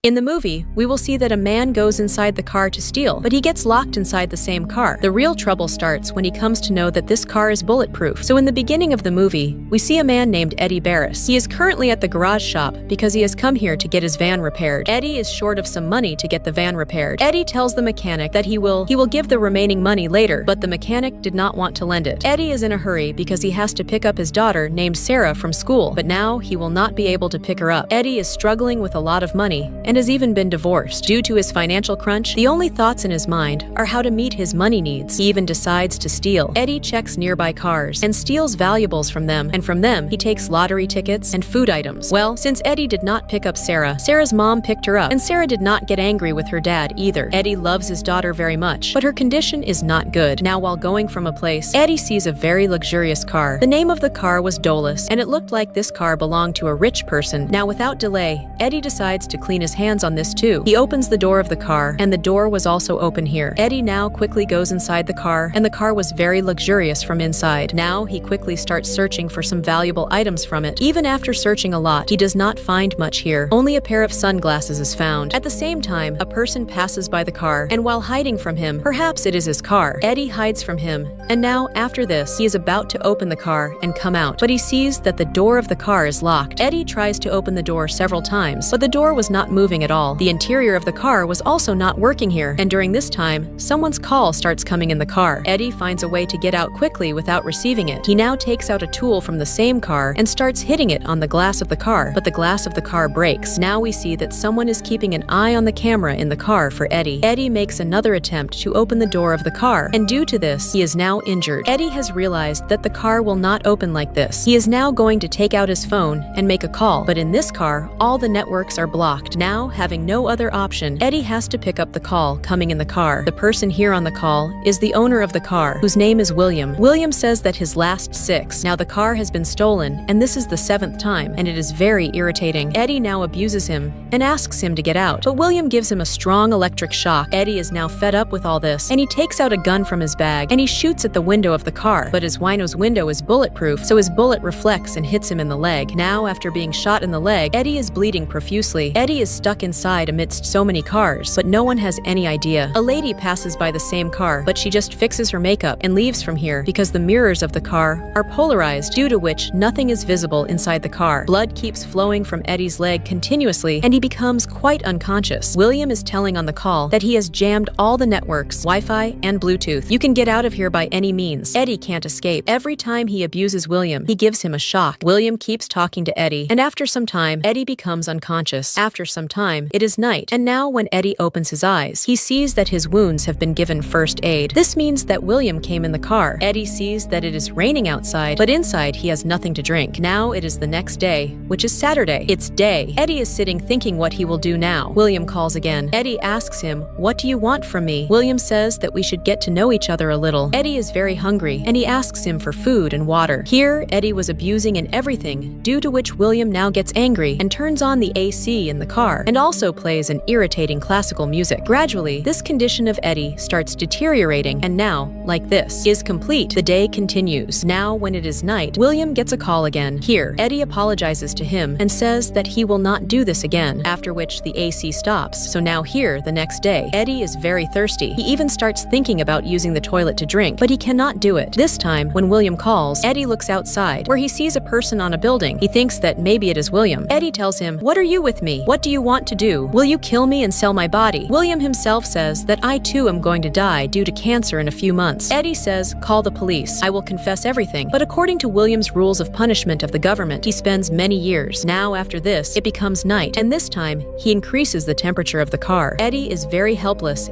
In the movie, we will see that a man goes inside the car to steal, but he gets locked inside the same car. The real trouble starts when he comes to know that this car is bulletproof. So in the beginning of the movie, we see a man named Eddie Barris. He is currently at the garage shop because he has come here to get his van repaired. Eddie is short of some money to get the van repaired. Eddie tells the mechanic that he will give the remaining money later, but the mechanic did not want to lend it. Eddie is in a hurry because he has to pick up his daughter named Sarah from school, but now he will not be able to pick her up. Eddie is struggling with a lot of money and has even been divorced. Due to his financial crunch, the only thoughts in his mind are how to meet his money needs. He even decides to steal. Eddie checks nearby cars and steals valuables from them, and from them, he takes lottery tickets and food items. Well, since Eddie did not pick up Sarah, Sarah's mom picked her up, and Sarah did not get angry with her dad either. Eddie loves his daughter very much, but her condition is not good. Now, while going from a place, Eddie sees a very luxurious car. The name of the car was Dolus, and it looked like this car belonged to a rich person. Now, without delay, Eddie decides to clean his hands on this too. He opens the door of the car, and the door was also open here. Eddie now quickly goes inside the car, and the car was very luxurious from inside. Now he quickly starts searching for some valuable items from it. Even after searching a lot, he does not find much here. Only a pair of sunglasses is found. At the same time, a person passes by the car, and while hiding from him, perhaps it is his car, Eddie hides from him. And now, after this, he is about to open the car and come out, but he sees that the door of the car is locked. Eddie tries to open the door several times, but the door was not moving at all. The interior of the car was also not working here, and during this time, someone's call starts coming in the car. Eddie finds a way to get out quickly without receiving it. He now takes out a tool from the same car and starts hitting it on the glass of the car, but the glass of the car breaks. Now we see that someone is keeping an eye on the camera in the car for Eddie. Eddie makes another attempt to open the door of the car, and due to this, he is now injured. Eddie has realized that the car will not open like this. He is now going to take out his phone and make a call, but in this car, all the networks are blocked. Now, having no other option, Eddie has to pick up the call coming in the car. The person here on the call is the owner of the car, whose name is William. William says that his last 6. Now the car has been stolen, and this is the 7th time, and it is very irritating. Eddie now abuses him and asks him to get out, but William gives him a strong electric shock. Eddie is now fed up with all this, and he takes out a gun from his bag, and he shoots at the window of the car, but his wino's window is bulletproof, so his bullet reflects and hits him in the leg. Now, after being shot in the leg, Eddie is bleeding profusely. Eddie is stuck inside amidst so many cars, but no one has any idea. A lady passes by the same car, but she just fixes her makeup and leaves from here because the mirrors of the car are polarized, due to which nothing is visible inside the car. Blood keeps flowing from Eddie's leg continuously, and he becomes quite unconscious. William is telling on the call that he has jammed all the networks, Wi-Fi and Bluetooth. You can get out of here by any means. Eddie can't escape. Every time he abuses William, he gives him a shock. William keeps talking to Eddie, and after some time, Eddie becomes unconscious. After some time, it is night, and now when Eddie opens his eyes, he sees that his wounds have been given first aid. This means that William came in the car. Eddie sees that it is raining outside, but inside he has nothing to drink. Now it is the next day, which is Saturday. It's day. Eddie is sitting thinking what he will do now. William calls again. Eddie asks him, "What do you want from me?" William says that we should get to know each other a little. Eddie is very hungry, and he asks him for food and water. Here, Eddie was abusing and everything, due to which William now gets angry and turns on the AC in the car, and also plays an irritating classical music. Gradually, this condition of Eddie starts deteriorating, and now, like this, is complete. The day continues. Now, when it is night, William gets a call again. Here, Eddie apologizes to him and says that he will not do this again, after which the AC stops. So now here, the next day, Eddie is very thirsty. He even starts thinking about using the toilet to drink, but he cannot do it. This time, when William calls, Eddie looks outside, where he sees a person on a building. He thinks that maybe it is William. Eddie tells him, "What are you with me? What do you want to do? Will you kill me and sell my body?" William himself says that I too am going to die due to cancer in a few months. Eddie says, "Call the police. I will confess everything." But according to William's rules of punishment of the government, he spends many years. Now after this, it becomes night, and this time, he increases the temperature of the car. Eddie is very helpless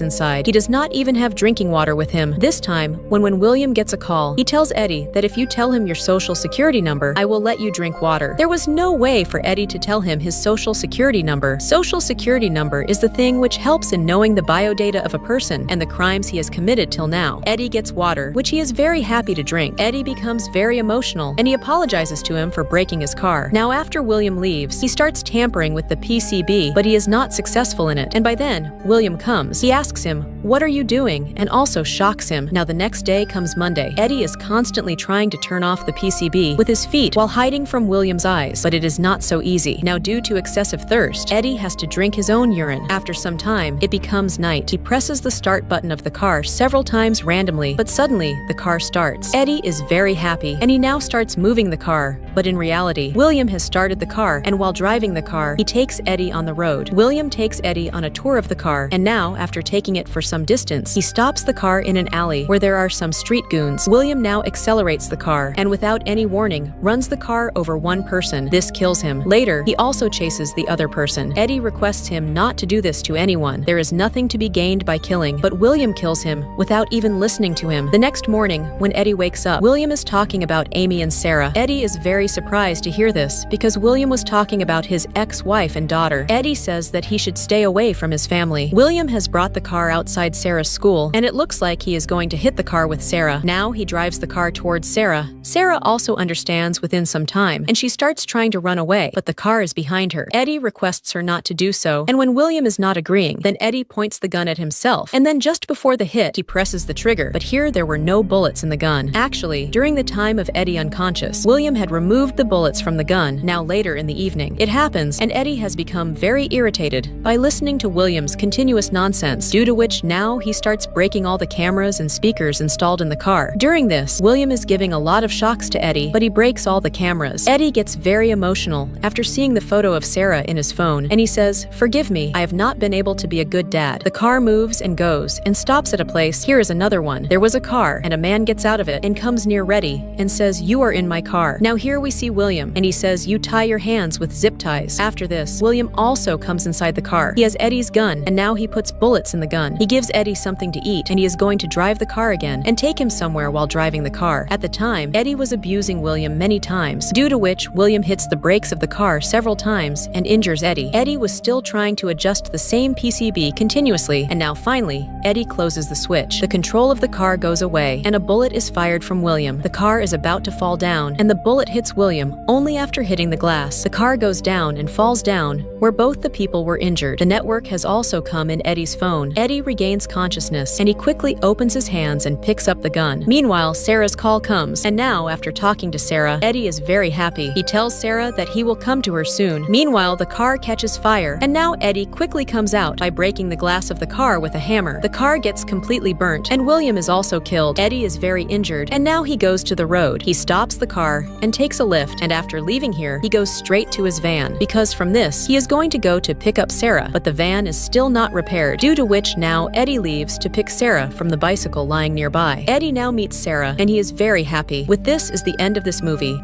inside. He does not even have drinking water with him. This time, when William gets a call, he tells Eddie that if you tell him your social security number, I will let you drink water. There was no way for Eddie to tell him his social security number. Social security number is the thing which helps in knowing the biodata of a person and the crimes he has committed till now. Eddie gets water, which he is very happy to drink. Eddie becomes very emotional, and he apologizes to him for breaking his car. Now after William leaves, he starts tampering with the PCB, but he is not successful in it, and by then, William comes. He asks him, "What are you doing?" and also shocks him. Now the next day comes Monday. Eddie is constantly trying to turn off the PCB with his feet while hiding from William's eyes, but it is not so easy. Now due to excessive thirst, thirst. Eddie has to drink his own urine. After some time, it becomes night. He presses the start button of the car several times randomly, but suddenly, the car starts. Eddie is very happy, and he now starts moving the car. But in reality, William has started the car, and while driving the car, he takes Eddie on the road. William takes Eddie on a tour of the car, and now, after taking it for some distance, he stops the car in an alley where there are some street goons. William now accelerates the car, and without any warning, runs the car over one person. This kills him. Later, he also chases the other person. Eddie requests him not to do this to anyone. There is nothing to be gained by killing, but William kills him without even listening to him. The next morning, when Eddie wakes up, William is talking about Amy and Sarah. Eddie is very surprised to hear this because William was talking about his ex-wife and daughter. Eddie says that he should stay away from his family. William has brought the car outside Sarah's school, and it looks like he is going to hit the car with Sarah. Now he drives the car towards Sarah. Sarah also understands within some time, and she starts trying to run away, but the car is behind her. Eddie requests her not to do so, and when William is not agreeing, then Eddie points the gun at himself, and then just before the hit, he presses the trigger, but here there were no bullets in the gun. Actually, during the time of Eddie unconscious, William had removed the bullets from the gun. Now later in the evening, it happens, and Eddie has become very irritated by listening to William's continuous nonsense, due to which now he starts breaking all the cameras and speakers installed in the car. During this, William is giving a lot of shocks to Eddie, but he breaks all the cameras. Eddie gets very emotional after seeing the photo of Sarah in his phone, and he says, "Forgive me, I have not been able to be a good dad." The car moves and goes and stops at a place. Here is another one. There was a car, and a man gets out of it and comes near Eddie and says, "You are in my car." Now here we see William, and he says, "You tie your hands with zip ties." After this, William also comes inside the car. He has Eddie's gun, and now he puts bullets in the gun. He gives Eddie something to eat, and he is going to drive the car again and take him somewhere while driving the car. At the time, Eddie was abusing William many times, due to which William hits the brakes of the car several times and injures Eddie. Eddie was still trying to adjust the same PCB continuously, and now finally, Eddie closes the switch. The control of the car goes away, and a bullet is fired from William. The car is about to fall down, and the bullet hits William only after hitting the glass. The car goes down and falls down where both the people were injured. The network has also come in Eddie's phone. Eddie regains consciousness, and he quickly opens his hands and picks up the gun. Meanwhile, Sarah's call comes, and now, after talking to Sarah, Eddie is very happy. He tells Sarah that he will come to her soon. Meanwhile, the car catches fire, and now Eddie quickly comes out by breaking the glass of the car with a hammer. The car gets completely burnt, and William is also killed. Eddie is very injured, and now he goes to the road. He stops the car and takes a lift, and after leaving here, he goes straight to his van, because from this, he is going to go to pick up Sarah, but the van is still not repaired, due to which now Eddie leaves to pick Sarah from the bicycle lying nearby. Eddie now meets Sarah, and he is very happy. With this is the end of this movie.